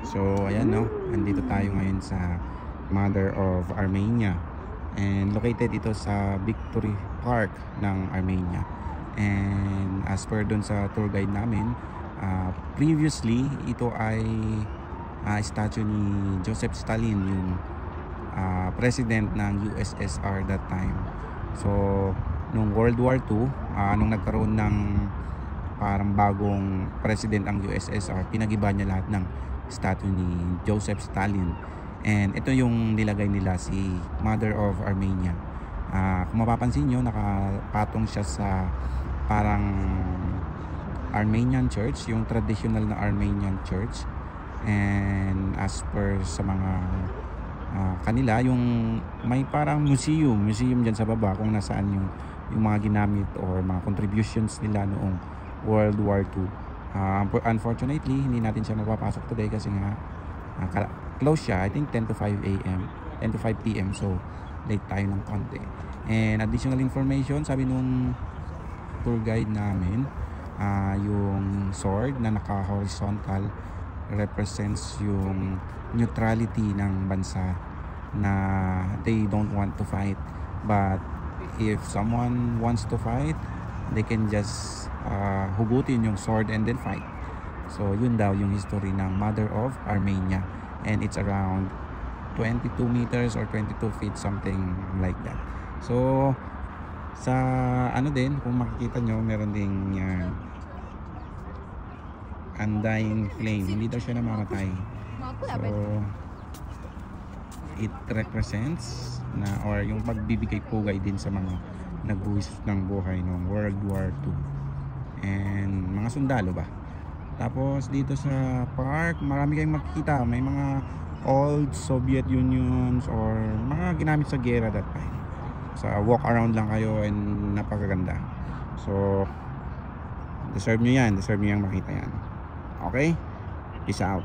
So ayan, no, andito tayo ngayon sa Mother of Armenia, and located ito sa Victory Park ng Armenia. And as per dun sa tour guide namin, previously ito ay statue ni Joseph Stalin, yung president ng USSR that time. So nung World War II, nung nagkaroon ng parang bagong president ang USSR, pinagiba niya lahat ng statue ni Joseph Stalin. And ito yung nilagay nila, si Mother of Armenia. Kung mapapansin nyo, nakapatong siya sa parang Armenian church, yung traditional na Armenian church. And as per sa mga kanila, yung may parang museum dyan sa baba kung nasaan yung mga ginamit or mga contributions nila noong World War II. Unfortunately, hindi natin siya mapapasok today kasi nga close siya. I think 10 to 5 a.m. 10 to 5 p.m. So late tayo ng konti. And additional information, sabi nung tour guide namin, yung sword na naka-horizontal represents yung neutrality ng bansa, na they don't want to fight, but if someone wants to fight, they can just hugutin yung sword and then fight. So yun daw yung history ng Mother of Armenia, and it's around 22 meters or 22 feet, something like that. So sa ano din, kung makikita nyo, meron ding undying flame, hindi daw siya namamatay. So it represents na, or yung pagbibigay pugay din sa mga nagbuwis ng buhay noong World War II and mga sundalo ba. Tapos dito sa park, marami kayong makikita, may mga old Soviet Unions or mga ginamit sa gera that time. Sa walk around lang kayo, and napakaganda. So deserve nyo yan makita yan. Okay, peace out.